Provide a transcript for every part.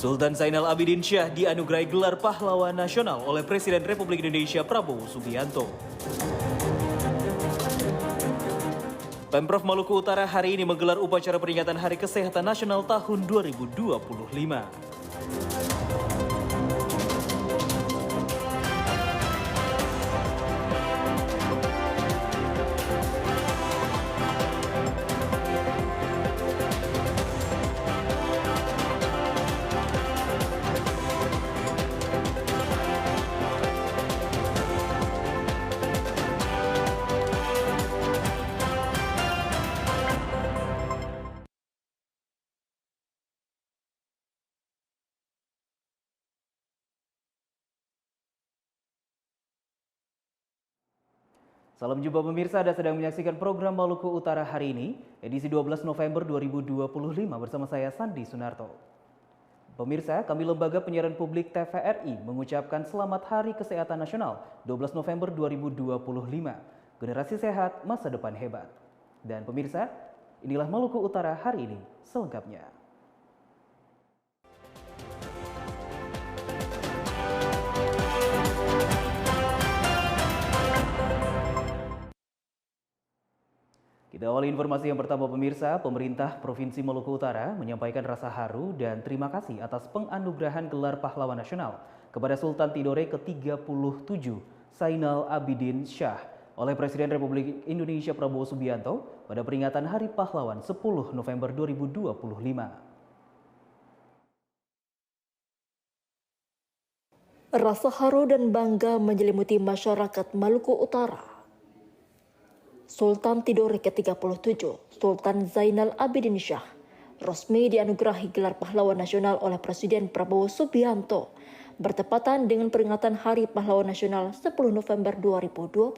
Sultan Zainal Abidin Syah dianugerahi gelar pahlawan nasional oleh Presiden Republik Indonesia Prabowo Subianto. Pemprov Maluku Utara hari ini menggelar upacara peringatan Hari Kesehatan Nasional tahun 2025. Salam jumpa pemirsa, Anda sedang menyaksikan program Maluku Utara hari ini, edisi 12 November 2025 bersama saya Sandi Sunarto. Pemirsa, kami Lembaga Penyiaran Publik TVRI mengucapkan Selamat Hari Kesehatan Nasional 12 November 2025. Generasi sehat, masa depan hebat. Dan pemirsa, inilah Maluku Utara hari ini selengkapnya. Kita awali informasi yang pertama pemirsa, pemerintah Provinsi Maluku Utara menyampaikan rasa haru dan terima kasih atas penganugerahan gelar pahlawan nasional kepada Sultan Tidore ke-37 Zainal Abidin Syah oleh Presiden Republik Indonesia Prabowo Subianto pada peringatan Hari Pahlawan 10 November 2025. Rasa haru dan bangga menyelimuti masyarakat Maluku Utara. Sultan Tidore ke-37, Sultan Zainal Abidin Syah, resmi dianugerahi gelar pahlawan nasional oleh Presiden Prabowo Subianto bertepatan dengan peringatan Hari Pahlawan Nasional 10 November 2025.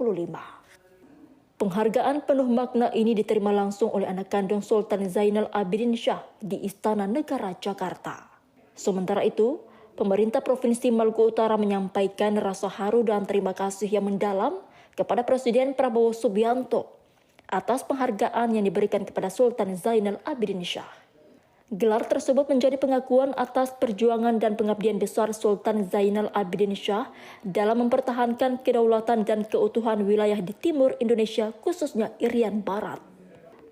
Penghargaan penuh makna ini diterima langsung oleh anak kandung Sultan Zainal Abidin Syah di Istana Negara Jakarta. Sementara itu, pemerintah Provinsi Maluku Utara menyampaikan rasa haru dan terima kasih yang mendalam kepada Presiden Prabowo Subianto atas penghargaan yang diberikan kepada Sultan Zainal Abidin Syah. Gelar tersebut menjadi pengakuan atas perjuangan dan pengabdian besar Sultan Zainal Abidin Syah dalam mempertahankan kedaulatan dan keutuhan wilayah di timur Indonesia, khususnya Irian Barat.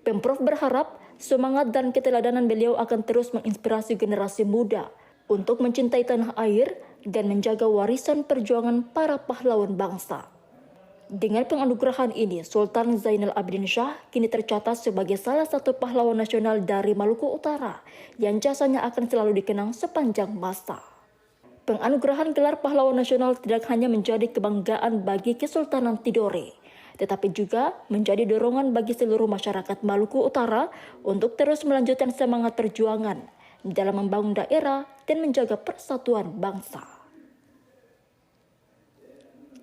Pemprov berharap semangat dan keteladanan beliau akan terus menginspirasi generasi muda untuk mencintai tanah air dan menjaga warisan perjuangan para pahlawan bangsa. Dengan penganugerahan ini, Sultan Zainal Abidin Syah kini tercatat sebagai salah satu pahlawan nasional dari Maluku Utara yang jasanya akan selalu dikenang sepanjang masa. Penganugerahan gelar pahlawan nasional tidak hanya menjadi kebanggaan bagi Kesultanan Tidore, tetapi juga menjadi dorongan bagi seluruh masyarakat Maluku Utara untuk terus melanjutkan semangat perjuangan dalam membangun daerah dan menjaga persatuan bangsa.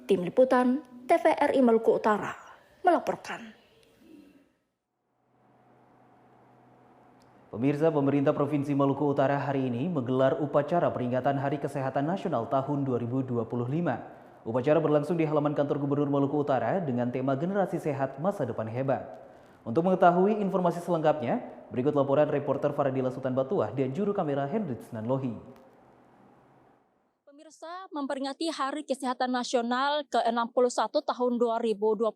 Tim Liputan TVRI Maluku Utara melaporkan. Pemirsa, pemerintah Provinsi Maluku Utara hari ini menggelar upacara peringatan Hari Kesehatan Nasional tahun 2025. Upacara berlangsung di halaman kantor Gubernur Maluku Utara dengan tema Generasi Sehat, Masa Depan Hebat. Untuk mengetahui informasi selengkapnya, berikut laporan reporter Faradila Sultan Batuah dan juru kamera Hendrits Nanlohi. Pemirsa, memperingati Hari Kesehatan Nasional ke-61 tahun 2025,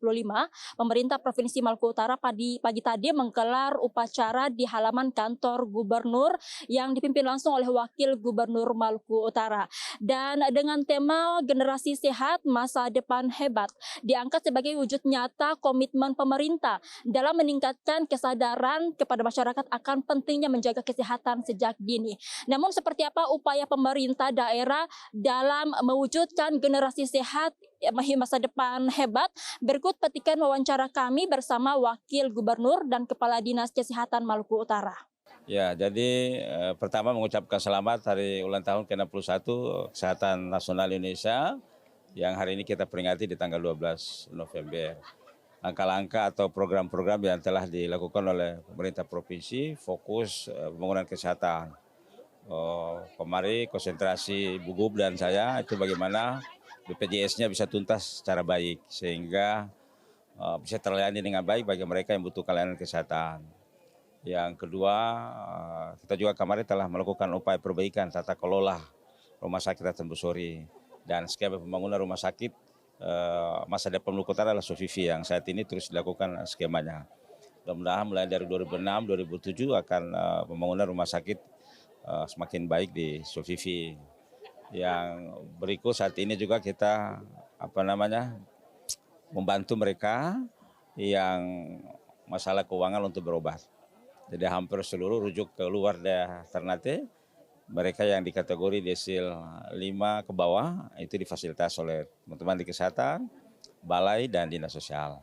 pemerintah Provinsi Maluku Utara pagi tadi menggelar upacara di halaman kantor gubernur yang dipimpin langsung oleh Wakil Gubernur Maluku Utara. Dan dengan tema Generasi Sehat, Masa Depan Hebat, diangkat sebagai wujud nyata komitmen pemerintah dalam meningkatkan kesadaran kepada masyarakat akan pentingnya menjaga kesehatan sejak dini. Namun seperti apa upaya pemerintah daerah dalam mewujudkan generasi sehat masa depan hebat? Berikut petikan wawancara kami bersama Wakil Gubernur dan Kepala Dinas Kesehatan Maluku Utara. Ya, jadi pertama mengucapkan selamat hari ulang tahun ke-61 Kesehatan Nasional Indonesia yang hari ini kita peringati di tanggal 12 November. Langkah-langkah atau program-program yang telah dilakukan oleh pemerintah provinsi fokus pembangunan kesehatan. Kemarin konsentrasi Bu Gub dan saya itu bagaimana BPJS-nya bisa tuntas secara baik sehingga bisa terlayani dengan baik bagi mereka yang butuh layanan kesehatan. Yang kedua, kita juga kemarin telah melakukan upaya perbaikan tata kelola Rumah Sakit Hasan Basori dan skema pembangunan rumah sakit masa depan Maluku Utara adalah SOFIVI yang saat ini terus dilakukan skemanya. Mudah-mudahan mulai dari 2006-2007 akan pembangunan rumah sakit semakin baik di SOFIVI. Yang berikut saat ini juga kita membantu mereka yang masalah keuangan untuk berobat. Jadi hampir seluruh rujuk ke luar daerah Ternate, mereka yang di kategori desil 5 ke bawah itu difasilitasi oleh teman-teman di kesehatan, balai dan dinas sosial.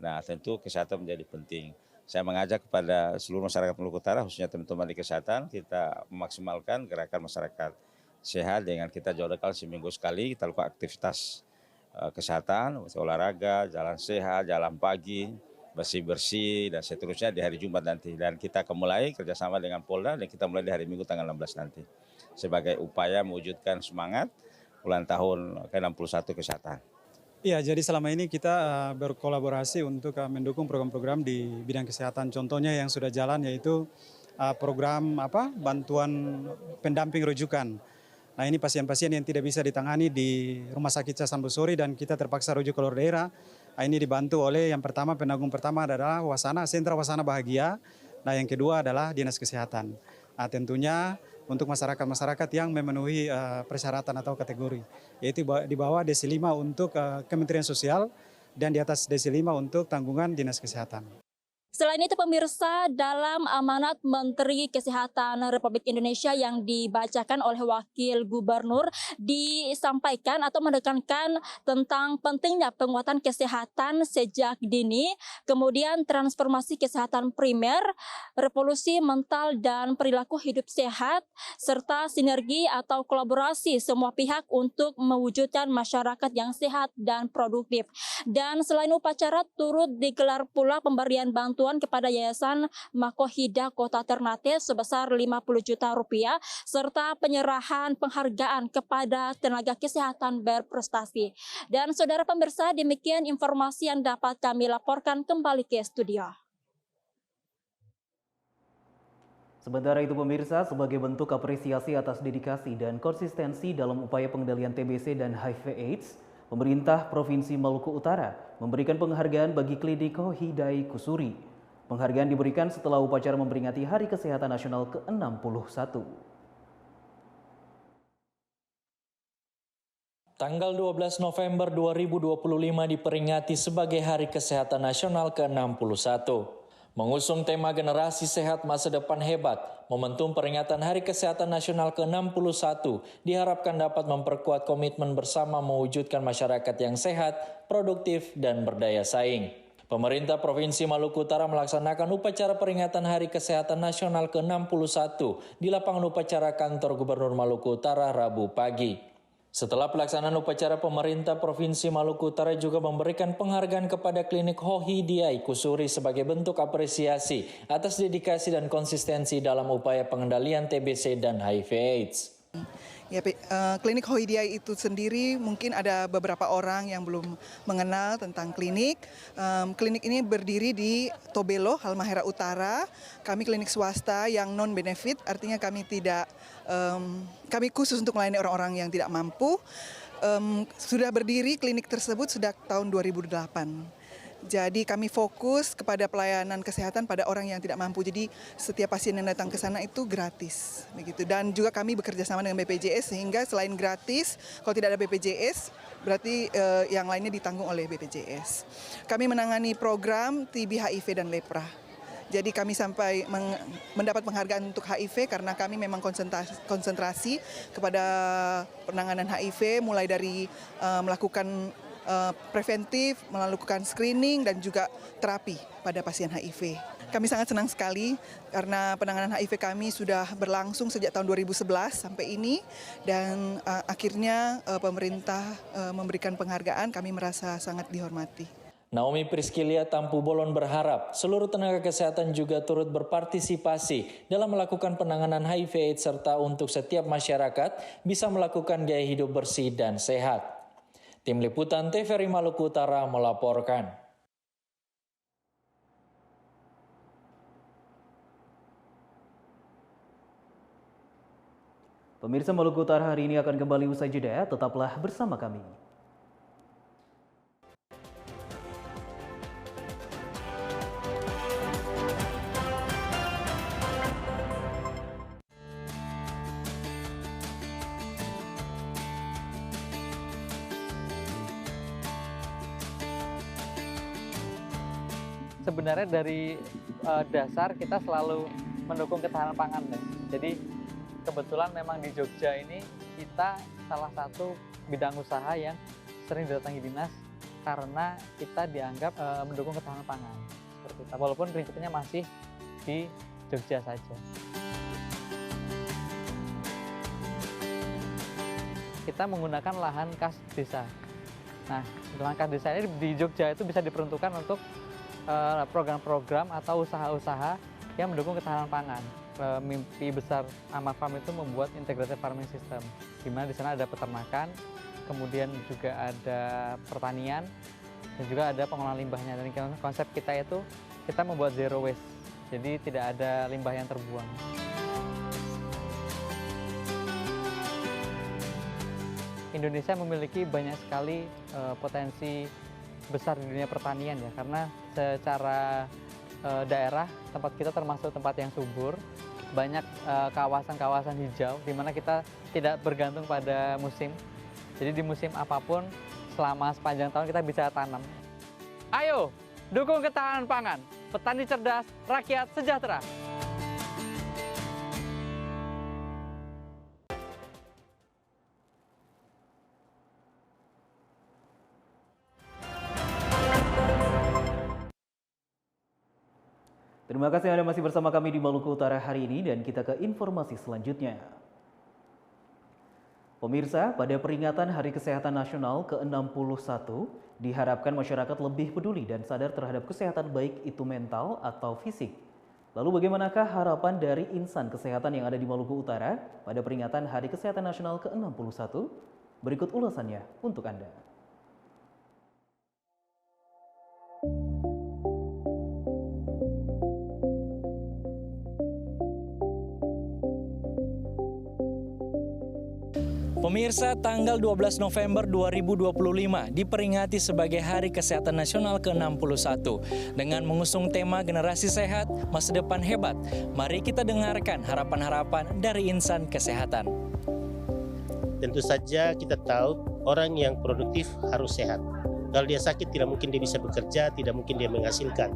Nah tentu kesehatan menjadi penting. Saya mengajak kepada seluruh masyarakat Maluku Utara, khususnya teman-teman di kesehatan, kita memaksimalkan gerakan masyarakat sehat dengan kita jadwalkan seminggu sekali, kita lakukan aktivitas kesehatan, olahraga, jalan sehat, jalan pagi, bersih-bersih dan seterusnya di hari Jumat nanti. Dan kita akan mulai kerjasama dengan Polda dan kita mulai di hari Minggu tanggal 16 nanti. Sebagai upaya mewujudkan semangat ulang tahun ke-61 kesehatan. Iya, jadi selama ini kita berkolaborasi untuk mendukung program-program di bidang kesehatan. Contohnya yang sudah jalan yaitu program bantuan pendamping rujukan. Nah ini pasien-pasien yang tidak bisa ditangani di Rumah Sakit Hasan Basori dan kita terpaksa rujuk ke luar daerah. Nah, ini dibantu oleh yang pertama, penanggung pertama adalah Wasana, Sentra Wasana Bahagia. Nah yang kedua adalah Dinas Kesehatan. Nah tentunya untuk masyarakat-masyarakat yang memenuhi persyaratan atau kategori. Yaitu di bawah desil 5 untuk Kementerian Sosial dan di atas desil 5 untuk tanggungan Dinas Kesehatan. Selain itu pemirsa, dalam amanat Menteri Kesehatan Republik Indonesia yang dibacakan oleh Wakil Gubernur disampaikan atau menekankan tentang pentingnya penguatan kesehatan sejak dini, kemudian transformasi kesehatan primer, revolusi mental dan perilaku hidup sehat, serta sinergi atau kolaborasi semua pihak untuk mewujudkan masyarakat yang sehat dan produktif. Dan selain upacara turut digelar pula pemberian bantuan kepada Yayasan Makohida Kota Ternate sebesar 50 juta rupiah serta penyerahan penghargaan kepada tenaga kesehatan berprestasi. Dan saudara pemirsa, demikian informasi yang dapat kami laporkan kembali ke studio. Sementara itu pemirsa, sebagai bentuk apresiasi atas dedikasi dan konsistensi dalam upaya pengendalian TBC dan HIV/AIDS, pemerintah Provinsi Maluku Utara memberikan penghargaan bagi klinik Hidai Kusuri. Penghargaan diberikan setelah upacara memperingati Hari Kesehatan Nasional ke-61. Tanggal 12 November 2025 diperingati sebagai Hari Kesehatan Nasional ke-61. Mengusung tema Generasi Sehat Masa Depan Hebat, momentum peringatan Hari Kesehatan Nasional ke-61 diharapkan dapat memperkuat komitmen bersama mewujudkan masyarakat yang sehat, produktif, dan berdaya saing. Pemerintah Provinsi Maluku Utara melaksanakan upacara peringatan Hari Kesehatan Nasional ke-61 di lapangan upacara kantor Gubernur Maluku Utara Rabu pagi. Setelah pelaksanaan upacara, pemerintah Provinsi Maluku Utara juga memberikan penghargaan kepada klinik Hidai Kusuri sebagai bentuk apresiasi atas dedikasi dan konsistensi dalam upaya pengendalian TBC dan HIV/AIDS. Ya, klinik Hidai itu sendiri mungkin ada beberapa orang yang belum mengenal tentang klinik. Klinik ini berdiri di Tobelo, Halmahera Utara. Kami klinik swasta yang non-benefit, artinya kami khusus untuk melayani orang-orang yang tidak mampu. Sudah berdiri klinik tersebut sejak tahun 2008. Jadi kami fokus kepada pelayanan kesehatan pada orang yang tidak mampu. Jadi setiap pasien yang datang ke sana itu gratis, begitu. Dan juga kami bekerja sama dengan BPJS sehingga selain gratis, kalau tidak ada BPJS berarti yang lainnya ditanggung oleh BPJS. Kami menangani program TB, HIV dan lepra. Jadi kami sampai mendapat penghargaan untuk HIV karena kami memang konsentrasi kepada penanganan HIV mulai dari melakukan preventif, melakukan screening dan juga terapi pada pasien HIV. Kami sangat senang sekali karena penanganan HIV kami sudah berlangsung sejak tahun 2011 sampai ini dan akhirnya pemerintah memberikan penghargaan, kami merasa sangat dihormati. Naomi Priskilia Tampu Bolon berharap seluruh tenaga kesehatan juga turut berpartisipasi dalam melakukan penanganan HIV/AIDS serta untuk setiap masyarakat bisa melakukan gaya hidup bersih dan sehat. Tim Liputan TVRI Maluku Utara melaporkan. Pemirsa, Maluku Utara hari ini akan kembali usai jeda, tetaplah bersama kami. Sebenarnya dari dasar kita selalu mendukung ketahanan pangan. Jadi kebetulan memang di Jogja ini kita salah satu bidang usaha yang sering didatangi dinas karena kita dianggap mendukung ketahanan pangan. Seperti itu. Walaupun prinsipnya masih di Jogja saja. Kita menggunakan lahan kas desa. Nah, lahan kas desa ini di Jogja itu bisa diperuntukkan untuk program-program atau usaha-usaha yang mendukung ketahanan pangan. Mimpi besar Amar Farm itu membuat integrated farming system, di mana di sana ada peternakan, kemudian juga ada pertanian, dan juga ada pengolahan limbahnya. Dan konsep kita itu kita membuat zero waste, jadi tidak ada limbah yang terbuang. Indonesia memiliki banyak sekali potensi besar di dunia pertanian ya, karena secara daerah tempat kita termasuk tempat yang subur, banyak kawasan-kawasan hijau di mana kita tidak bergantung pada musim. Jadi di musim apapun selama sepanjang tahun kita bisa tanam. Ayo dukung ketahanan pangan, petani cerdas, rakyat sejahtera. Terima kasih Anda masih bersama kami di Maluku Utara hari ini dan kita ke informasi selanjutnya. Pemirsa, pada peringatan Hari Kesehatan Nasional ke-61, diharapkan masyarakat lebih peduli dan sadar terhadap kesehatan baik itu mental atau fisik. Lalu bagaimanakah harapan dari insan kesehatan yang ada di Maluku Utara pada peringatan Hari Kesehatan Nasional ke-61? Berikut ulasannya untuk Anda. Pemirsa, tanggal 12 November 2025 diperingati sebagai Hari Kesehatan Nasional ke-61 dengan mengusung tema Generasi Sehat, Masa Depan Hebat. Mari kita dengarkan harapan-harapan dari insan kesehatan. Tentu saja kita tahu orang yang produktif harus sehat. Kalau dia sakit tidak mungkin dia bisa bekerja, tidak mungkin dia menghasilkan.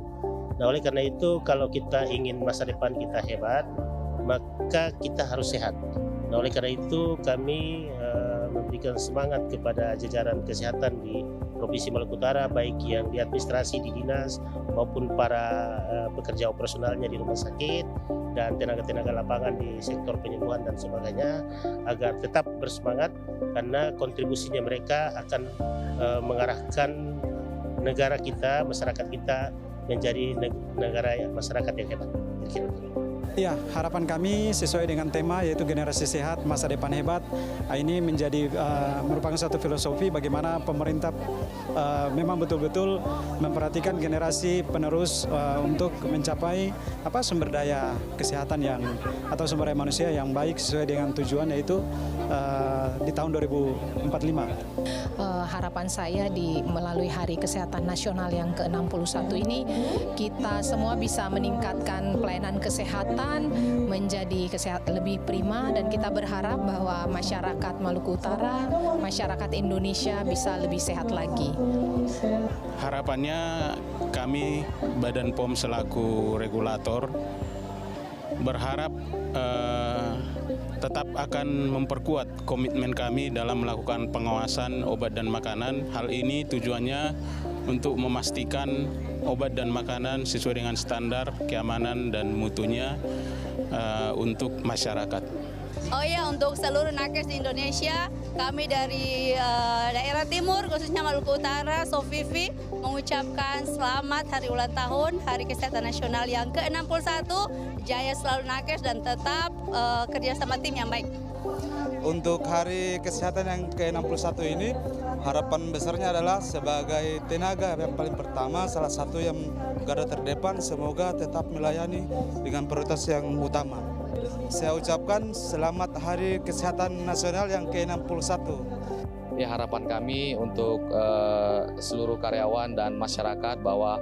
Nah, oleh karena itu kalau kita ingin masa depan kita hebat, maka kita harus sehat. Nah, oleh karena itu kami memberikan semangat kepada jajaran kesehatan di Provinsi Maluku Utara, baik yang di administrasi di dinas maupun para pekerja operasionalnya di rumah sakit dan tenaga-tenaga lapangan di sektor penyembuhan dan sebagainya, agar tetap bersemangat karena kontribusinya mereka akan mengarahkan negara kita, masyarakat kita menjadi negara masyarakat yang hebat. Ya, harapan kami sesuai dengan tema yaitu generasi sehat, masa depan hebat. Ini menjadi merupakan satu filosofi bagaimana pemerintah memang betul-betul memperhatikan generasi penerus untuk mencapai sumber daya kesehatan yang atau sumber daya manusia yang baik sesuai dengan tujuan yaitu di tahun 2045. Harapan saya melalui Hari Kesehatan Nasional yang ke-61 ini, kita semua bisa meningkatkan pelayanan kesehatan menjadi kesehatan lebih prima, dan kita berharap bahwa masyarakat Maluku Utara, masyarakat Indonesia bisa lebih sehat lagi. Harapannya kami Badan POM selaku regulator berharap tetap akan memperkuat komitmen kami dalam melakukan pengawasan obat dan makanan. Hal ini tujuannya untuk memastikan obat dan makanan sesuai dengan standar keamanan dan mutunya untuk masyarakat. Oh ya, untuk seluruh nakes di Indonesia, kami dari daerah timur, khususnya Maluku Utara, Sofifi, mengucapkan selamat hari ulang tahun Hari Kesehatan Nasional yang ke-61. Jaya selalu nakes dan tetap kerja sama tim yang baik. Untuk Hari Kesehatan yang ke-61 ini, harapan besarnya adalah sebagai tenaga yang paling pertama, salah satu yang garda terdepan, semoga tetap melayani dengan prioritas yang utama. saya ucapkan selamat Hari Kesehatan Nasional yang ke-61. Ya, harapan kami untuk seluruh karyawan dan masyarakat bahwa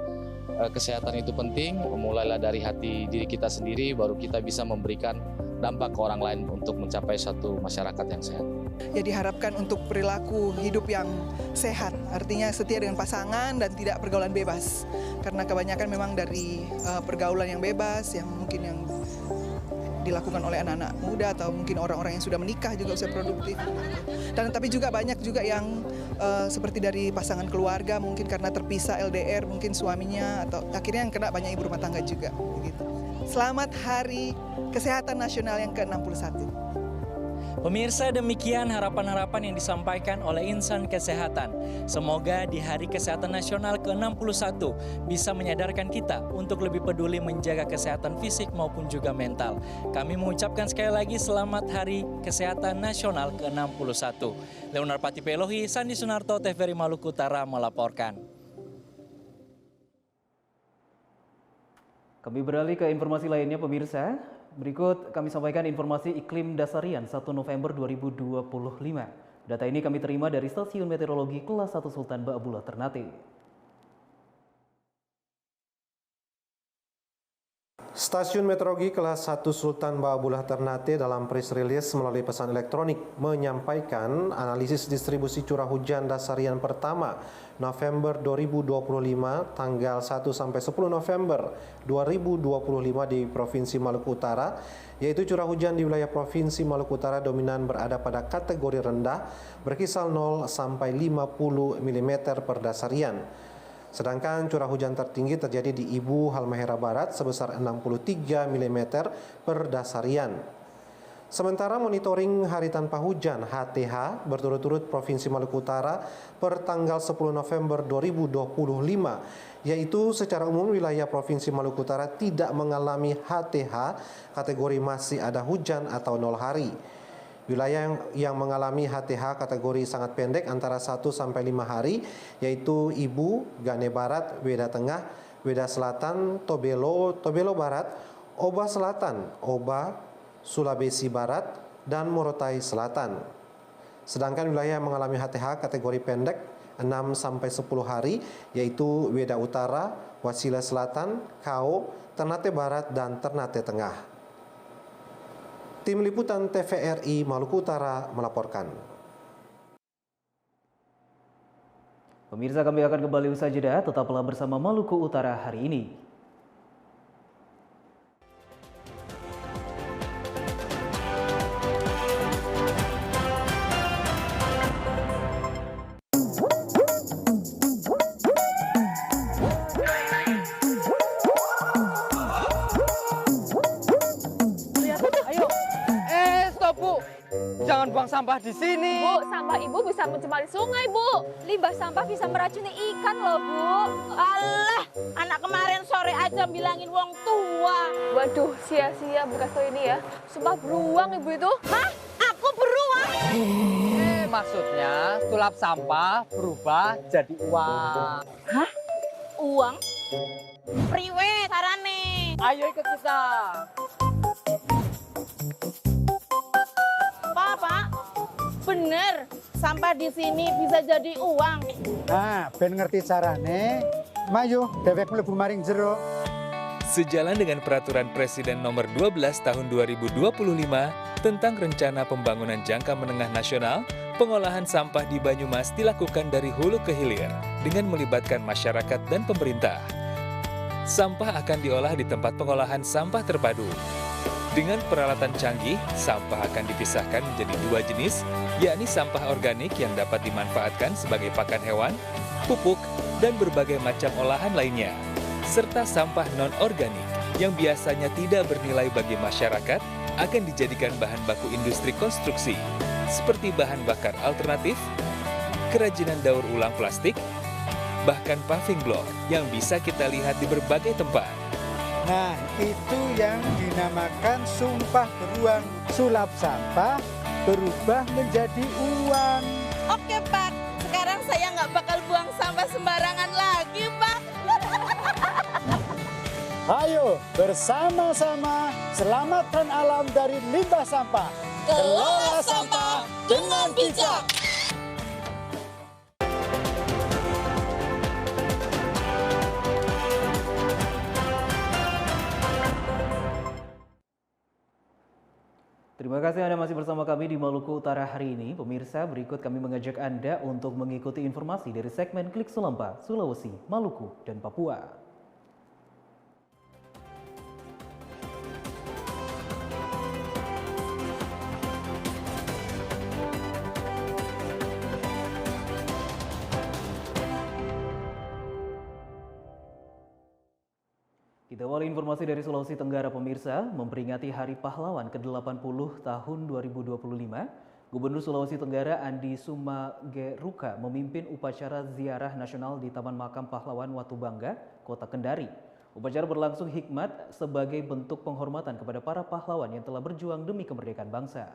kesehatan itu penting, mulailah dari hati diri kita sendiri, baru kita bisa memberikan dampak ke orang lain untuk mencapai satu masyarakat yang sehat. Ya, diharapkan untuk perilaku hidup yang sehat, artinya setia dengan pasangan dan tidak pergaulan bebas. Karena kebanyakan memang dari pergaulan yang bebas, yang mungkin yang dilakukan oleh anak-anak muda atau mungkin orang-orang yang sudah menikah juga usia produktif. Dan tapi juga banyak juga yang seperti dari pasangan keluarga, mungkin karena terpisah LDR, mungkin suaminya atau akhirnya yang kena banyak ibu rumah tangga juga. Begitu. Selamat Hari Kesehatan Nasional yang ke-61. Pemirsa, demikian harapan-harapan yang disampaikan oleh insan kesehatan. Semoga di Hari Kesehatan Nasional ke-61 bisa menyadarkan kita untuk lebih peduli menjaga kesehatan fisik maupun juga mental. Kami mengucapkan sekali lagi selamat Hari Kesehatan Nasional ke-61. Leonard Patipelohi, Sandi Sunarto, TVRI Maluku Utara melaporkan. Kami beralih ke informasi lainnya, pemirsa. Berikut kami sampaikan informasi iklim dasarian 1 November 2025. Data ini kami terima dari Stasiun Meteorologi Kelas 1 Sultan Ba'abullah Ternate. Stasiun Meteorologi Kelas 1 Sultan Ba'abullah Ternate dalam press release melalui pesan elektronik menyampaikan analisis distribusi curah hujan dasarian pertama November 2025 tanggal 1 sampai 10 November 2025 di Provinsi Maluku Utara, yaitu curah hujan di wilayah Provinsi Maluku Utara dominan berada pada kategori rendah berkisar 0 sampai 50 mm per dasarian. Sedangkan curah hujan tertinggi terjadi di Ibu Halmahera Barat sebesar 63 mm per dasarian. Sementara monitoring hari tanpa hujan HTH berturut-turut Provinsi Maluku Utara per tanggal 10 November 2025, yaitu secara umum wilayah Provinsi Maluku Utara tidak mengalami HTH kategori masih ada hujan atau 0 hari. Wilayah yang mengalami HTH kategori sangat pendek antara 1 sampai 5 hari yaitu Ibu, Gane Barat, Weda Tengah, Weda Selatan, Tobelo Barat, Oba Selatan, Oba, Sulawesi Barat, dan Morotai Selatan. Sedangkan wilayah yang mengalami HTH kategori pendek 6 sampai 10 hari yaitu Weda Utara, Wasila Selatan, Kao, Ternate Barat, dan Ternate Tengah. Tim Liputan TVRI Maluku Utara melaporkan. Pemirsa, kami akan kembali usai jeda, tetaplah bersama Maluku Utara hari ini. Jangan buang sampah di sini. Bu, sampah ibu bisa mencemari sungai, Bu. Limbah sampah bisa meracuni ikan loh, Bu. Alah, anak kemarin sore aja bilangin wong tua. Waduh, sia-sia bekas ini ya. Sumpah beruang ibu itu. Hah? Aku beruang? Maksudnya sulap sampah berubah jadi uang. Hah? Uang? Priwe sarane. Ayo ikut kita. Pak, bener sampah di sini bisa jadi uang. Nah, ben ngerti carane, mayu dewek mlebu maring jero. Sejalan dengan Peraturan Presiden Nomor 12 Tahun 2025 tentang Rencana Pembangunan Jangka Menengah Nasional, pengolahan sampah di Banyumas dilakukan dari hulu ke hilir dengan melibatkan masyarakat dan pemerintah. Sampah akan diolah di tempat pengolahan sampah terpadu. Dengan peralatan canggih, sampah akan dipisahkan menjadi 2 jenis, yakni sampah organik yang dapat dimanfaatkan sebagai pakan hewan, pupuk, dan berbagai macam olahan lainnya, serta sampah non-organik yang biasanya tidak bernilai bagi masyarakat akan dijadikan bahan baku industri konstruksi, seperti bahan bakar alternatif, kerajinan daur ulang plastik, bahkan paving block yang bisa kita lihat di berbagai tempat. Nah, itu yang dinamakan sumpah beruang. Sulap sampah berubah menjadi uang. Oke, Pak. Sekarang saya nggak bakal buang sampah sembarangan lagi, Pak. Ayo bersama-sama selamatkan alam dari limbah sampah. Kelola sampah dengan bijak. Terima kasih Anda masih bersama kami di Maluku Utara hari ini. Pemirsa, berikut kami mengajak Anda untuk mengikuti informasi dari segmen Klik Sulampa, Sulawesi, Maluku, dan Papua. Kita awali informasi dari Sulawesi Tenggara, pemirsa. Memperingati Hari Pahlawan ke-80 tahun 2025, Gubernur Sulawesi Tenggara Andi Sumageruka memimpin upacara ziarah nasional di Taman Makam Pahlawan Watubangga, Kota Kendari. Upacara berlangsung hikmat sebagai bentuk penghormatan kepada para pahlawan yang telah berjuang demi kemerdekaan bangsa.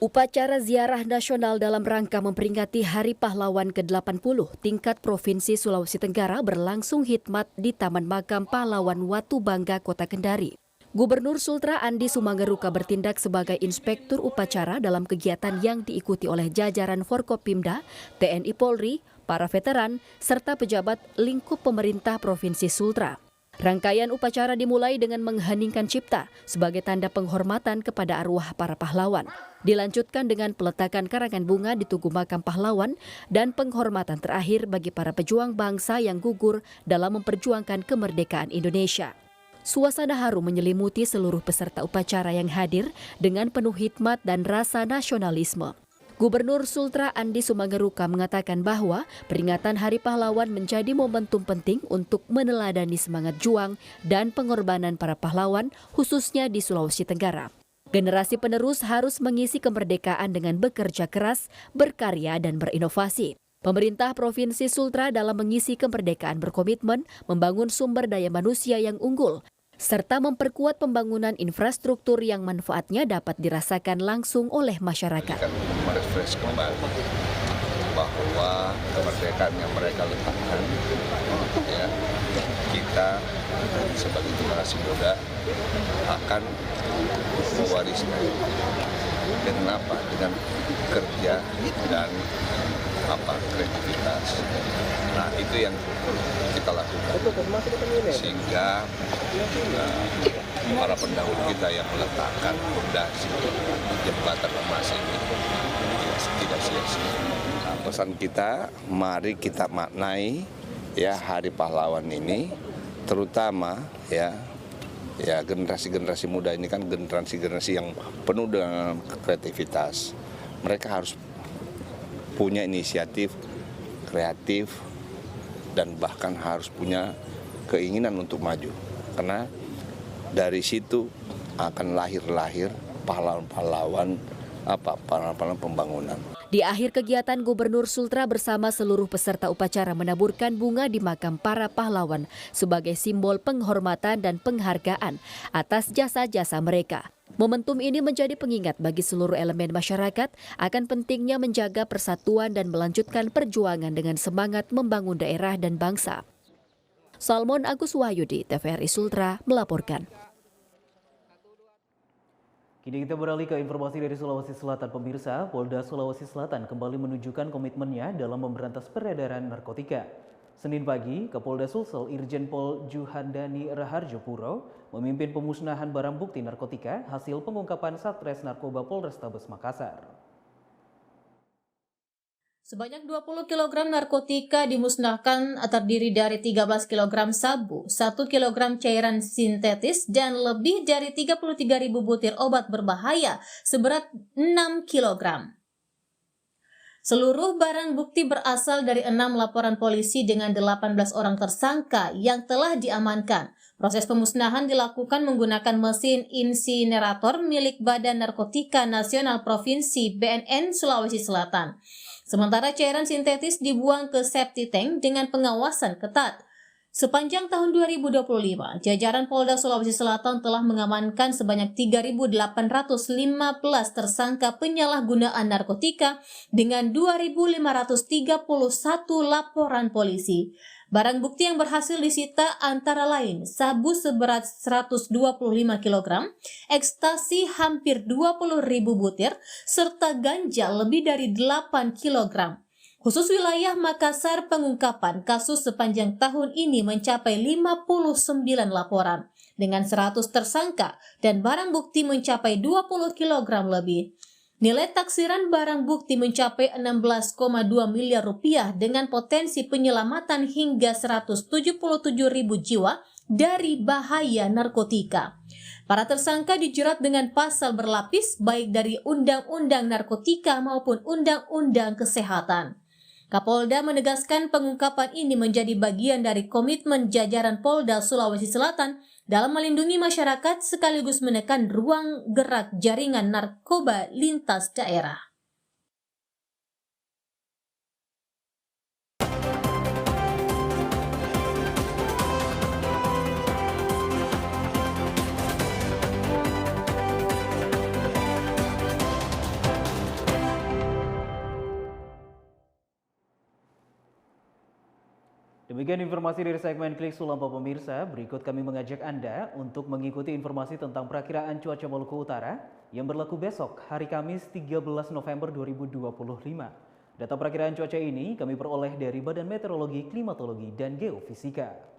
Upacara ziarah nasional dalam rangka memperingati Hari Pahlawan ke-80 tingkat Provinsi Sulawesi Tenggara berlangsung hikmat di Taman Makam Pahlawan Watubangga, Kota Kendari. Gubernur Sultra Andi Sumageruka bertindak sebagai inspektur upacara dalam kegiatan yang diikuti oleh jajaran Forkopimda, TNI Polri, para veteran, serta pejabat lingkup pemerintah Provinsi Sultra. Rangkaian upacara dimulai dengan mengheningkan cipta sebagai tanda penghormatan kepada arwah para pahlawan. Dilanjutkan dengan peletakan karangan bunga di Tugu Makam Pahlawan dan penghormatan terakhir bagi para pejuang bangsa yang gugur dalam memperjuangkan kemerdekaan Indonesia. Suasana haru menyelimuti seluruh peserta upacara yang hadir dengan penuh hikmat dan rasa nasionalisme. Gubernur Sultra Andi Sumageruka mengatakan bahwa peringatan Hari Pahlawan menjadi momentum penting untuk meneladani semangat juang dan pengorbanan para pahlawan khususnya di Sulawesi Tenggara. Generasi penerus harus mengisi kemerdekaan dengan bekerja keras, berkarya dan berinovasi. Pemerintah Provinsi Sultra dalam mengisi kemerdekaan berkomitmen membangun sumber daya manusia yang unggul, serta memperkuat pembangunan infrastruktur yang manfaatnya dapat dirasakan langsung oleh masyarakat. Merefresh kembali bahwa kemerdekaan yang mereka letakkan, ya, kita sebagai generasi muda akan mewariskan dengan apa? Dengan kerja dan kreativitas. Nah, itu yang kita lakukan sehingga para pendahulu kita yang meletakkan fondasi jembatan emas ini tidak sia-sia. Nah, pesan kita, mari kita maknai ya Hari Pahlawan ini, terutama ya generasi-generasi muda ini kan generasi-generasi yang penuh dengan kreativitas. Mereka harus punya inisiatif, kreatif, dan bahkan harus punya keinginan untuk maju. Karena dari situ akan lahir pahlawan-pahlawan pembangunan. Di akhir kegiatan, Gubernur Sultra bersama seluruh peserta upacara menaburkan bunga di makam para pahlawan sebagai simbol penghormatan dan penghargaan atas jasa-jasa mereka. Momentum ini menjadi pengingat bagi seluruh elemen masyarakat akan pentingnya menjaga persatuan dan melanjutkan perjuangan dengan semangat membangun daerah dan bangsa. Salmon Agus Wahyudi, TVRI Sultra, melaporkan. Kini kita beralih ke informasi dari Sulawesi Selatan, pemirsa. Polda Sulawesi Selatan kembali menunjukkan komitmennya dalam memberantas peredaran narkotika. Senin pagi, Kapolda Sulsel Irjen Pol Juhandani Raharjo Puro memimpin pemusnahan barang bukti narkotika hasil pengungkapan Satres Narkoba Polrestabes Makassar. Sebanyak 20 kg narkotika dimusnahkan terdiri dari 13 kg sabu, 1 kg cairan sintetis, dan lebih dari 33.000 butir obat berbahaya seberat 6 kg. Seluruh barang bukti berasal dari 6 laporan polisi dengan 18 orang tersangka yang telah diamankan. Proses pemusnahan dilakukan menggunakan mesin insinerator milik Badan Narkotika Nasional Provinsi BNN Sulawesi Selatan. Sementara cairan sintetis dibuang ke septic tank dengan pengawasan ketat. Sepanjang tahun 2025, jajaran Polda Sulawesi Selatan telah mengamankan sebanyak 3.815 tersangka penyalahgunaan narkotika dengan 2.531 laporan polisi. Barang bukti yang berhasil disita antara lain sabu seberat 125 kg, ekstasi hampir 20.000 butir, serta ganja lebih dari 8 kg. Khusus wilayah Makassar, pengungkapan kasus sepanjang tahun ini mencapai 59 laporan dengan 100 tersangka dan barang bukti mencapai 20 kg lebih. Nilai taksiran barang bukti mencapai 16,2 miliar rupiah dengan potensi penyelamatan hingga 177.000 jiwa dari bahaya narkotika. Para tersangka dijerat dengan pasal berlapis baik dari Undang-Undang Narkotika maupun Undang-Undang Kesehatan. Kapolda menegaskan pengungkapan ini menjadi bagian dari komitmen jajaran Polda Sulawesi Selatan dalam melindungi masyarakat sekaligus menekan ruang gerak jaringan narkoba lintas daerah. Demikian informasi dari segmen Klik Sulampa pemirsa. Berikut kami mengajak Anda untuk mengikuti informasi tentang perakiraan cuaca Maluku Utara yang berlaku besok, hari Kamis 13 November 2025. Data perakiraan cuaca ini kami peroleh dari Badan Meteorologi, Klimatologi, dan Geofisika.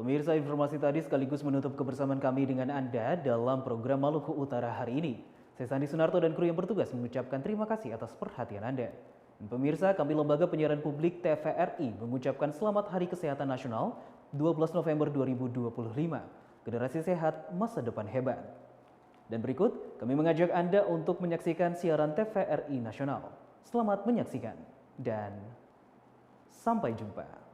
Pemirsa, informasi tadi sekaligus menutup kebersamaan kami dengan Anda dalam program Maluku Utara hari ini. Saya Sandi Sunarto dan kru yang bertugas mengucapkan terima kasih atas perhatian Anda. Dan pemirsa, kami Lembaga Penyiaran Publik TVRI mengucapkan Selamat Hari Kesehatan Nasional 12 November 2025. Generasi sehat, masa depan hebat. Dan berikut, kami mengajak Anda untuk menyaksikan siaran TVRI Nasional. Selamat menyaksikan dan sampai jumpa.